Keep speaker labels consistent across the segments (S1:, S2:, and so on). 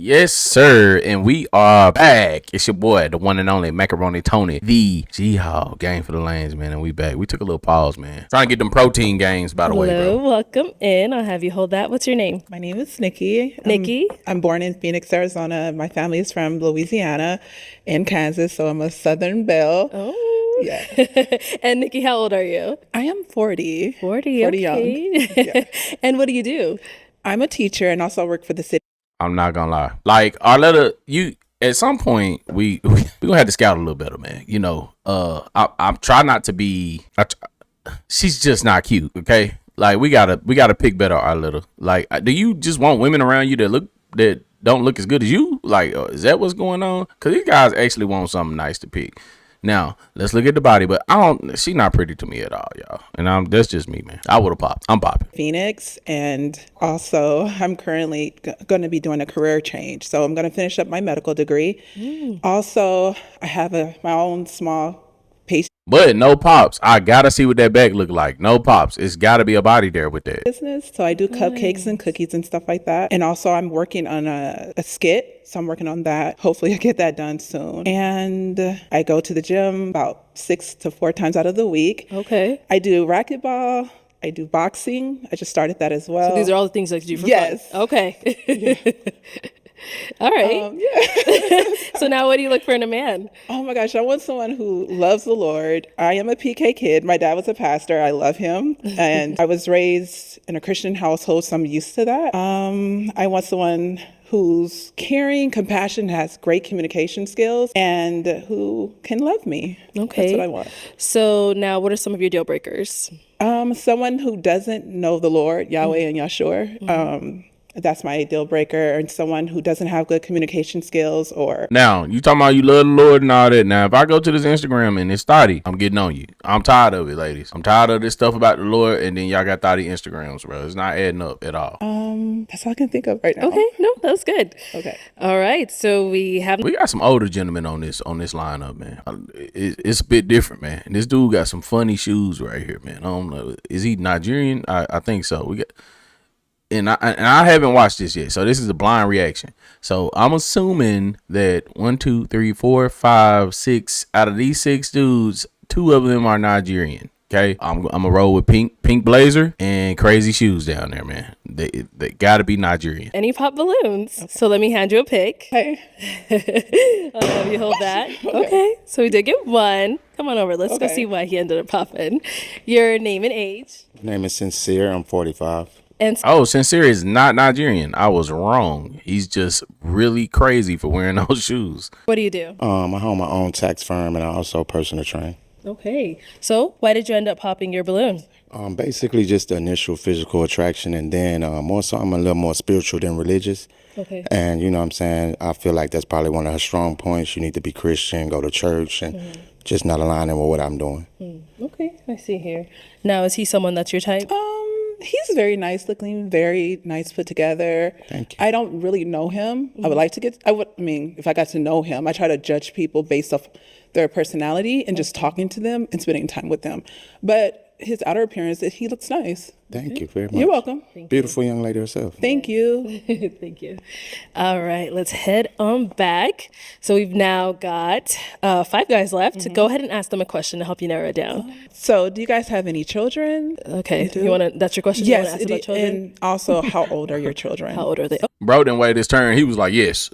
S1: Yes, sir. And we are back. It's your boy, the one and only Macaroni Tony, the G-Hog Game for the Lanes, man. And we back. We took a little pause, man. Trying to get them protein gains, by the way, bro.
S2: Welcome in. I'll have you hold that. What's your name?
S3: My name is Nikki.
S2: Nikki.
S3: I'm born in Phoenix, Arizona. My family is from Louisiana and Kansas, so I'm a Southern belle.
S2: Oh.
S3: Yeah.
S2: And Nikki, how old are you?
S3: I am 40.
S2: 40,
S3: okay.
S2: Young. Yeah. And what do you do?
S3: I'm a teacher and also work for the city.
S1: I'm not gonna lie. Like, Arletta, you at some point we gonna have to scout a little better, man. You know, I'm try not to be. She's just not cute. Okay, like we gotta pick better, Arletta. Like, do you just want women around you that don't look as good as you? Like, is that what's going on? Because these guys actually want something nice to pick. Now, let's look at the body, but she's not pretty to me at all, y'all. And that's just me, man. I would have popped. I'm popping.
S3: Phoenix, and also I'm currently going to be doing a career change. So I'm going to finish up my medical degree. Also, I have my own small pastry
S1: But no pops. I gotta see what that back look like. No pops. It's gotta be a body there with that.
S3: business. So I do cupcakes and cookies and stuff like that. And also I'm working on a skit. So I'm working on that. Hopefully I get that done soon. And I go to the gym about 6 to 4 times out of the week.
S2: Okay.
S3: I do racquetball. I do boxing. I just started that as well.
S2: So these are all the things that you do for
S3: Yes.
S2: fun. Okay. All right. So now what do you look for in a man?
S3: Oh my gosh, I want someone who loves the Lord. I am a PK kid. My dad was a pastor. I love him. And I was raised in a Christian household, so I'm used to that. I want someone who's caring, compassionate, has great communication skills, and who can love me.
S2: Okay.
S3: That's what I want.
S2: So now what are some of your deal breakers?
S3: Someone who doesn't know the Lord, Yahweh and Yahshua. That's my deal breaker. And someone who doesn't have good communication skills or...
S1: Now, you talking about you love the Lord and all that. Now, if I go to this Instagram and it's thotty, I'm getting on you. I'm tired of it, ladies. I'm tired of this stuff about the Lord, and then y'all got thotty Instagrams, bro. It's not adding up at all.
S3: That's all I can think of right now.
S2: Okay. No, that was good.
S3: Okay.
S2: All right. So we
S1: got some older gentlemen on this lineup, man. It's a bit different, man. And this dude got some funny shoes right here, man. I don't know. Is he Nigerian? I think so. We got... And I haven't watched this yet, so this is a blind reaction. So I'm assuming that 1, 2, 3, 4, 5, 6 out of these 6 dudes, 2 of them are Nigerian. Okay, I'm gonna roll with pink blazer and crazy shoes down there, man. They gotta be Nigerian.
S2: And you pop balloons. Okay. So let me hand you a pic.
S3: Okay.
S2: I'll have you hold that. Okay. So we did get one. Come on over. Let's go see why he ended up popping. Your name and age.
S4: My name is Sincere. I'm 45.
S2: And
S1: Sincere is not Nigerian. I was wrong. He's just really crazy for wearing those shoes.
S2: What do you do?
S4: I own my own tax firm and I also personal train.
S2: Okay. So why did you end up popping your balloon?
S4: Basically just the initial physical attraction, and then more so I'm a little more spiritual than religious.
S2: Okay.
S4: And you know what I'm saying? I feel like that's probably one of her strong points. You need to be Christian, go to church, and just not aligning with what I'm doing.
S2: Okay. I see here. Now, is he someone that's your type?
S3: He's very nice looking, very nice put together.
S4: Thank you.
S3: I don't really know him. I would like to if I got to know him, I try to judge people based off their personality and just talking to them and spending time with them. But his outer appearance, he looks nice.
S4: Thank you very much.
S3: You're welcome.
S4: Beautiful young lady herself.
S3: Thank you.
S2: Thank you. All right, let's head on back. So we've now got 5 guys left. Go ahead and ask them a question to help you narrow it down.
S3: So, do you guys have any children?
S2: Okay, you want to? That's your question.
S3: Yes.
S2: You wanna ask about children?
S3: And also, how old are your children?
S2: How old are they? Oh,
S1: Bro didn't wait his turn. He was like, yes.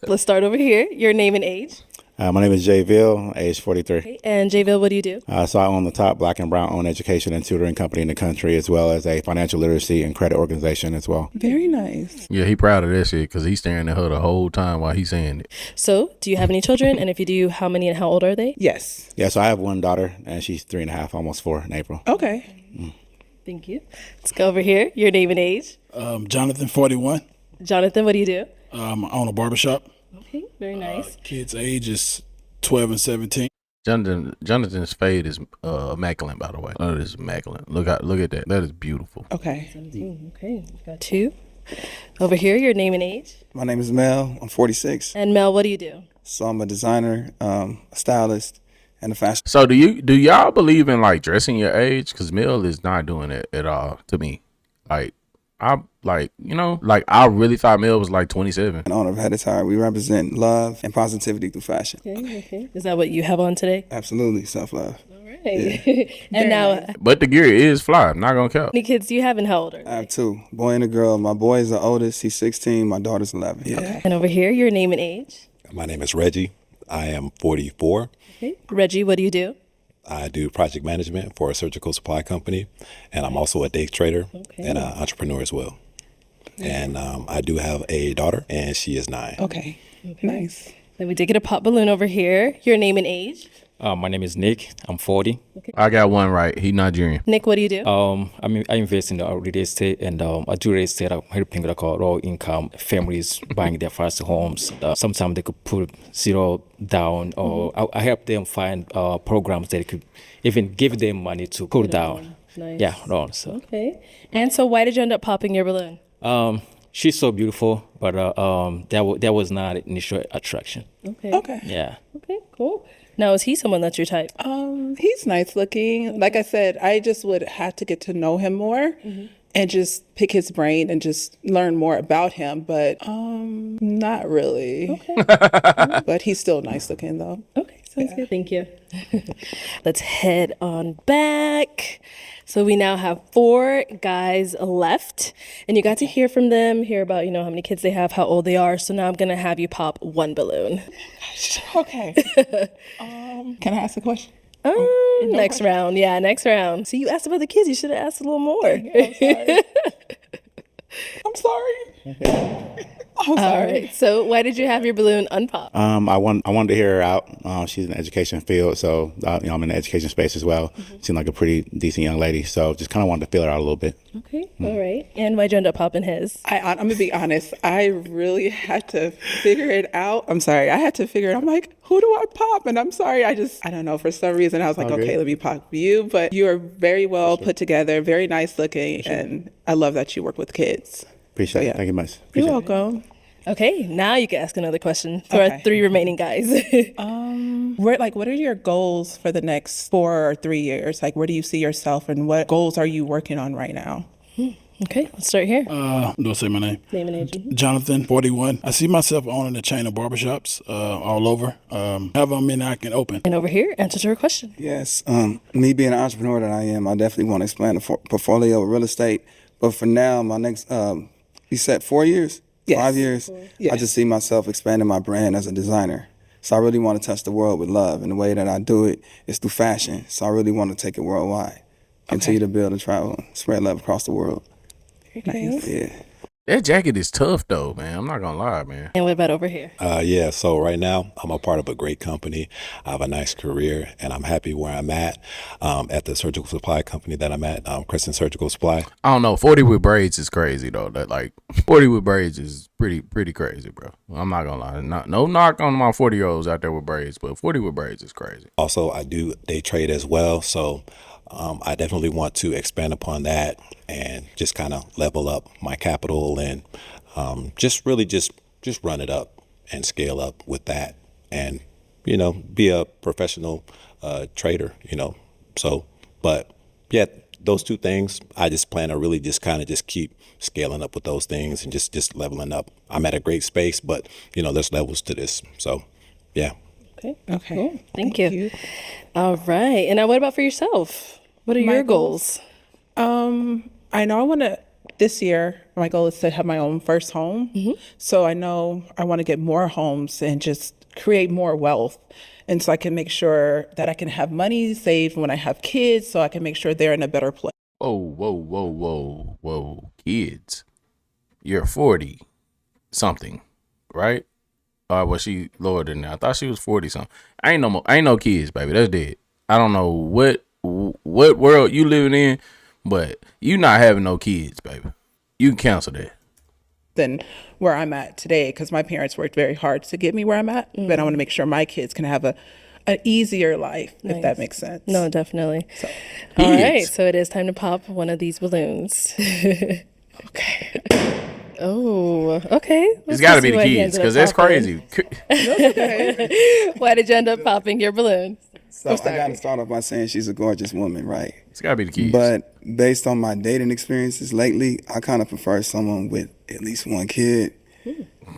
S2: let's start over here. Your name and age.
S4: My name is Jay Ville, age 43.
S2: Okay. And Jayville, what do you do?
S4: So I own the top Black and brown owned education and tutoring company in the country, as well as a financial literacy and credit organization as well.
S3: Very nice.
S1: Yeah, he proud of that shit because he's staring at her the whole time while he's saying it.
S2: So, do you have any children? And if you do, how many and how old are they?
S3: Yes.
S4: Yeah, so I have one daughter, and she's 3.5, almost 4 in April.
S3: Okay.
S2: Thank you. Let's go over here. Your name and age.
S5: Jonathan, 41.
S4: Jonathan,
S2: what do you do?
S5: I own a barbershop.
S2: Okay, very nice.
S5: Kids' age is 12 and 17.
S1: Jonathan's fade is immaculate, by the way. That is immaculate. Look at that. That is beautiful.
S3: Okay.
S2: 17. Okay, we've got 2. Over here, your name and age.
S6: My name is Mel. I'm 46.
S2: And Mel, what do you do?
S6: So I'm a designer, a stylist, and a fashion.
S1: So do y'all believe in like dressing your age? Because Mel is not doing it at all to me. Like I like, like I really thought Mel was like 27.
S6: In honor of Head is High, we represent love and positivity through fashion.
S2: Okay. Is that what you have on today?
S6: Absolutely, self-love.
S2: Right. And now, how
S1: But the gear is fly. I'm not gonna count.
S2: many kids do you have and how old are
S6: I
S2: they?
S6: have two, boy and a girl. My boy is the oldest. He's 16. My daughter's 11.
S3: Yeah.
S2: And over here, your name and age.
S7: My name is Reggie. I am 44.
S2: Okay. Reggie, what do you do?
S7: I do project management for a surgical supply company, and I'm also a day trader and an entrepreneur as well. And I do have a daughter, and she is 9.
S3: Okay. Nice.
S2: Then we did get a pop balloon over here. Your name and age.
S8: My name is Nick. I'm 40.
S1: I got one right. He Nigerian.
S2: Nick, what do you do?
S8: I invest in real estate, and I do real estate. I'm helping low income families buying their first homes. Sometimes they could put zero down, or I help them find programs that could even give them money to put down.
S2: Nice.
S8: Yeah, no. So
S2: Okay. And so why did you end up popping your balloon?
S8: she's so beautiful, but that was not initial attraction.
S2: Okay.
S3: Okay.
S8: Yeah.
S2: Okay, cool. Now, is he someone that's your type?
S3: He's nice looking. Like I said, I just would have to get to know him more and just pick his brain and just learn more about him. But not really. Okay. But he's still nice looking though.
S2: Okay, sounds good. Thank you. Let's head on back. So we now have 4 guys left, and you got to hear from them, hear about, how many kids they have, how old they are. So now I'm going to have you pop 1 balloon.
S3: Okay. Can I ask a question?
S2: Next round. Yeah, next round. See, you asked about the kids. You should have asked a little more.
S3: I'm sorry.
S2: All right. So why did you have your balloon unpop?
S9: I wanted to hear her out. She's in the education field, so I'm in the education space as well. Seemed like a pretty decent young lady, so just kind of wanted to feel her out a little bit.
S2: Okay. All right. And why'd you end up popping his?
S3: I'm gonna be honest. I really had to figure it out. I'm sorry. I had to figure it out. I'm like, who do I pop? And I'm sorry. I don't know. For some reason, I was like, okay, let me pop you. But you are very well put together, very nice looking, and I love that you work with kids.
S9: Appreciate it. Thank you much.
S3: You're
S9: Appreciate it.
S3: welcome.
S2: Okay. Now you can ask another question for our 3 remaining guys.
S3: What are your goals for the next 4 or 3 years? Like, where do you see yourself, and what goals are you working on right now?
S2: Okay. Let's start here.
S5: Do I say my name?
S2: Name and age.
S5: Jonathan, 41. I see myself owning a chain of barbershops all over. However many I can open.
S2: And over here, answer to her question.
S6: Yes. Me being an entrepreneur that I am, I definitely want to expand the portfolio of real estate. But for now, my next, you said 4 years?
S3: Yes.
S6: 5 years?
S3: Yes.
S6: I just see myself expanding my brand as a designer. So I really want to touch the world with love. And the way that I do it is through fashion. So I really want to take it worldwide. Continue to build and travel, spread love across the world.
S3: Nice.
S6: Yeah.
S1: That jacket is tough though, man. I'm not gonna lie, man.
S2: And what about over here?
S7: Yeah, so right now I'm a part of a great company. I have a nice career, and I'm happy where I'm at the surgical supply company that I'm at, Crescent Surgical Supply.
S1: I don't know. 40 with braids is crazy though. That like 40 with braids is pretty crazy, bro. I'm not gonna lie. No knock on my 40-year-olds out there with braids, but 40 with braids is crazy.
S7: Also, I do day trade as well, so I definitely want to expand upon that and just kind of level up my capital and just run it up and scale up with that, and be a professional trader. So, but yeah, those 2 things I just plan to really just kind of just keep scaling up with those things and just leveling up. I'm at a great space, but there's levels to this. So, yeah.
S3: Okay.
S2: Cool. Thank you. All right. And now what about for yourself? What are your goals?
S3: I know I want to, this year, my goal is to have my own first home. So I know I want to get more homes and just create more wealth. And so I can make sure that I can have money saved when I have kids, so I can make sure they're in a better place.
S1: Whoa. Kids. You're 40 something, right? Was she lower than that? I thought she was 40 something. Ain't no kids, baby. That's dead. I don't know what world you living in, but you not having no kids, baby. You can cancel that.
S3: Than where I'm at today, because my parents worked very hard to get me where I'm at, but I want to make sure my kids can have an easier life, if that makes sense.
S2: No, definitely. All right. So it is time to pop one of these balloons.
S3: Okay.
S2: Oh, okay.
S1: It's got to be the kids, because that's crazy.
S2: Why did you end up popping your balloon?
S6: So I got to start off by saying she's a gorgeous woman, right?
S1: It's gotta be the kids.
S6: But based on my dating experiences lately, I kind of prefer someone with at least one kid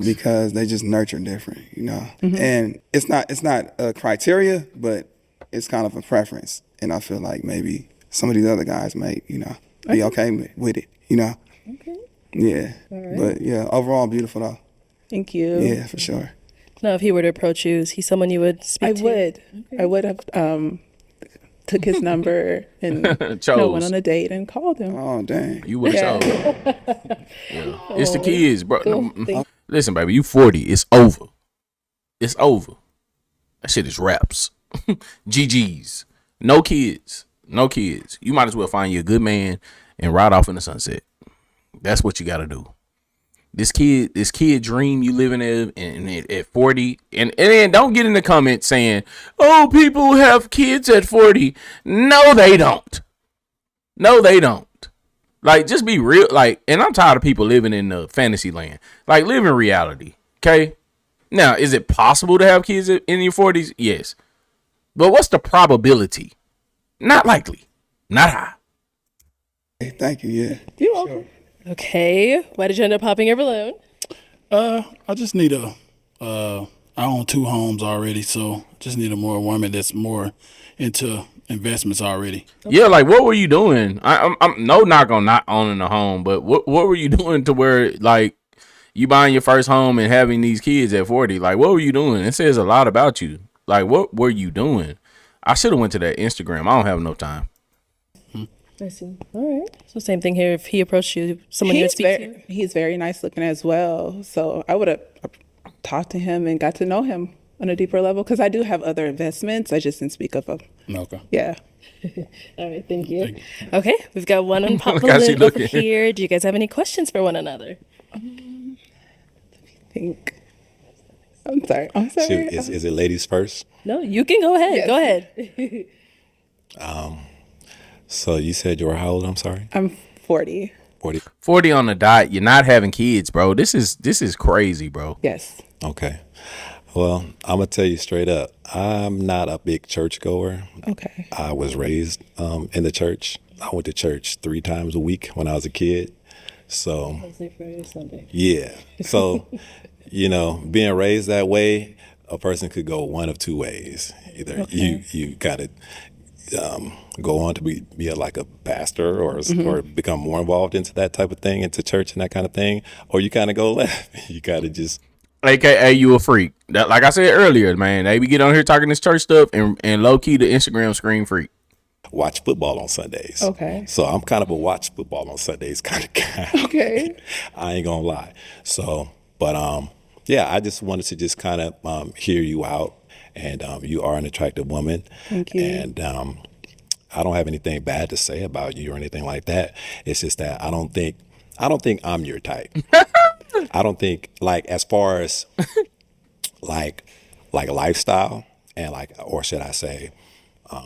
S6: because they just nurture different, you know. And it's not a criteria, but it's kind of a preference. And I feel like maybe some of these other guys might, you know, be okay with it, you know.
S2: Okay.
S6: Yeah. But yeah, overall beautiful though.
S3: Thank you.
S6: Yeah, for sure.
S2: Now, if he were to approach you, is he someone you would speak to?
S3: I would have took his number and went on a date and called him.
S6: Oh, dang.
S1: You would have yeah. It's the kids, bro.
S2: Cool.
S1: Listen, baby, you 40. It's over. It's over. That shit is raps. GG's. No kids. No kids. You might as well find you a good man and ride off in the sunset. That's what you got to do. This kid dream you living at 40, and then don't get in the comments saying, "Oh, people have kids at 40." No, they don't. No, they don't. Like, just be real. Like, and I'm tired of people living in the fantasy land. Like, live in reality. Okay. Now, is it possible to have kids in your 40s? Yes. But what's the probability? Not likely. Not high.
S6: Hey, thank you. Yeah.
S3: You're welcome.
S2: Okay. Why did you end up popping your balloon?
S5: I just need I own 2 homes already, so just need a more woman that's more into investments already.
S1: Yeah, like what were you doing? I'm no knock on not owning a home, but what were you doing to where like you buying your first home and having these kids at 40? Like what were you doing? It says a lot about you. Like what were you doing? I should have went to that Instagram. I don't have no time.
S2: I see. All right. So same thing here. If he approached you, someone you would speak to.
S3: He's very nice looking as well. So I would have talked to him and got to know him on a deeper level because I do have other investments. I just didn't speak of them.
S5: Okay.
S3: Yeah.
S2: All right. Thank you. Okay. We've got one on Pop Balloon over here. Do you guys have any questions for one another?
S3: Think. I'm sorry.
S7: Shoot, is it ladies first?
S2: No, you can go ahead.
S3: Yes.
S2: Go ahead.
S7: So you said you were how old? I'm sorry.
S3: I'm 40.
S1: 40 on the dot. You're not having kids, bro. This is crazy, bro.
S3: Yes.
S7: Okay. Well, I'm gonna tell you straight up. I'm not a big church goer.
S3: Okay.
S7: I was raised in the church. I went to church 3 times a week when I was a kid. So
S2: Wednesday, Friday, Sunday.
S7: yeah. So you know, being raised that way, a person could go one of 2 ways. Either you gotta go on to be like a pastor or become more involved into that type of thing, into church and that kind of thing, or you kind of go left. You gotta just
S1: AKA you a freak. That, like I said earlier, man, they be get on here talking this church stuff and low key the Instagram screen freak.
S7: watch football on Sundays.
S3: Okay.
S7: So I'm kind of a watch football on Sundays kind of guy.
S3: Okay.
S7: I ain't gonna lie. So, but yeah, I just wanted to just kind of hear you out, and you are an attractive woman.
S3: Thank you.
S7: And I don't have anything bad to say about you or anything like that. It's just that I don't think I'm your type. I don't think, like, as far as like lifestyle and like, or should I say,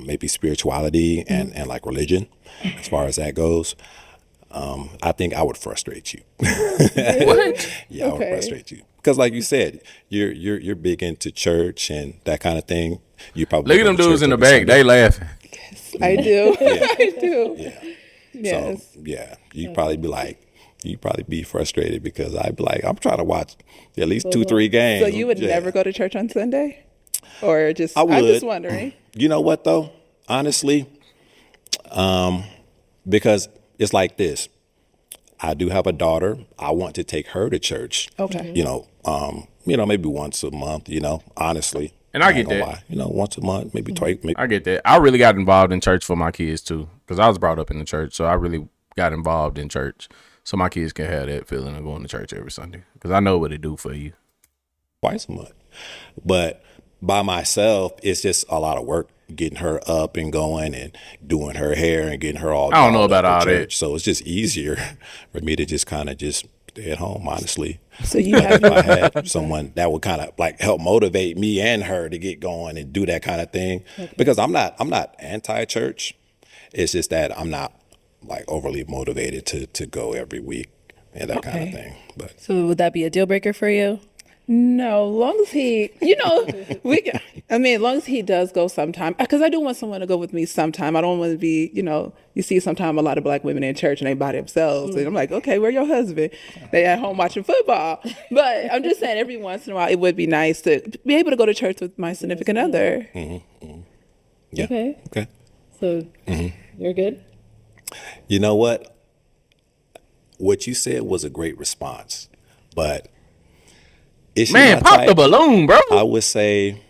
S7: maybe spirituality and like religion, as far as that goes, I think I would frustrate you.
S1: What?
S7: Yeah, I would frustrate you because, like you said, you're big into church and that kind of thing. You probably
S1: look at them dudes in the back. They laughing.
S3: Yes, I do. I do.
S7: Yeah.
S3: Yes.
S7: So yeah, you'd probably be frustrated because I'd be like, I'm trying to watch at least 2-3 games.
S3: So you would never go to church on Sunday, or just?
S7: I would.
S3: I'm just wondering.
S7: You know what though? Honestly, because it's like this. I do have a daughter. I want to take her to church.
S3: Okay.
S7: You know, maybe once a month. You know, honestly.
S1: And I get
S7: ain't gonna
S1: that.
S7: lie. You know, once a month, maybe twice. Maybe.
S1: I get that. I really got involved in church for my kids too, because I was brought up in the church, so I really got involved in church, so my kids can have that feeling of going to church every Sunday, because I know what it do for you.
S7: Twice a month. But by myself, it's just a lot of work getting her up and going and doing her hair and getting her all.
S1: I don't know about
S7: dolled up
S1: all
S7: for
S1: that.
S7: church. So it's just easier for me to just kind of just stay at home, honestly.
S3: So you
S7: But
S3: have
S7: if I had someone that would kind of like help motivate me and her to get going and do that kind of thing, because I'm not anti-church. It's just that I'm not like overly motivated to go every week and that kind of thing. But
S2: So would that be a deal breaker for you?
S3: No, long as he, as long as he does go sometime, because I do want someone to go with me sometime. I don't want to be, you see sometime a lot of black women in church and they by themselves. And I'm like, okay, where your husband? They at home watching football. But I'm just saying every once in a while, it would be nice to be able to go to church with my significant other.
S7: Yeah. Okay.
S2: So you're good?
S7: You know what? What you said was a great response, but is she
S1: Man,
S7: my
S1: pop the
S7: type?
S1: balloon, bro.
S7: I would say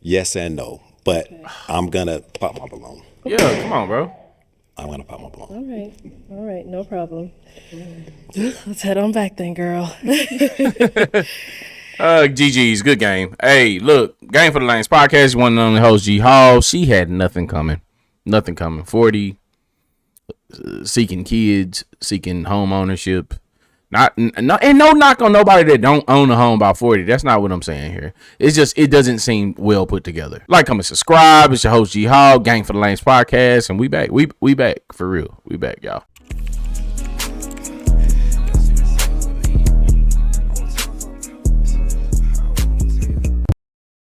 S7: yes and no, but I'm gonna pop my balloon.
S1: Yeah, come on, bro.
S7: I'm gonna pop my balloon.
S2: All right, no problem. Let's head on back then, girl.
S1: GG's good game. Hey, look, Game for the Lanes podcast. One on the host G Hall. She had nothing coming. 40, seeking kids, seeking home ownership. And no knock on nobody that don't own a home by 40. That's not what I'm saying here. It's just it doesn't seem well put together. Like, comment, subscribe. It's your host G Hall, Game for the Lanes podcast, and we back. We back for real. We back, y'all.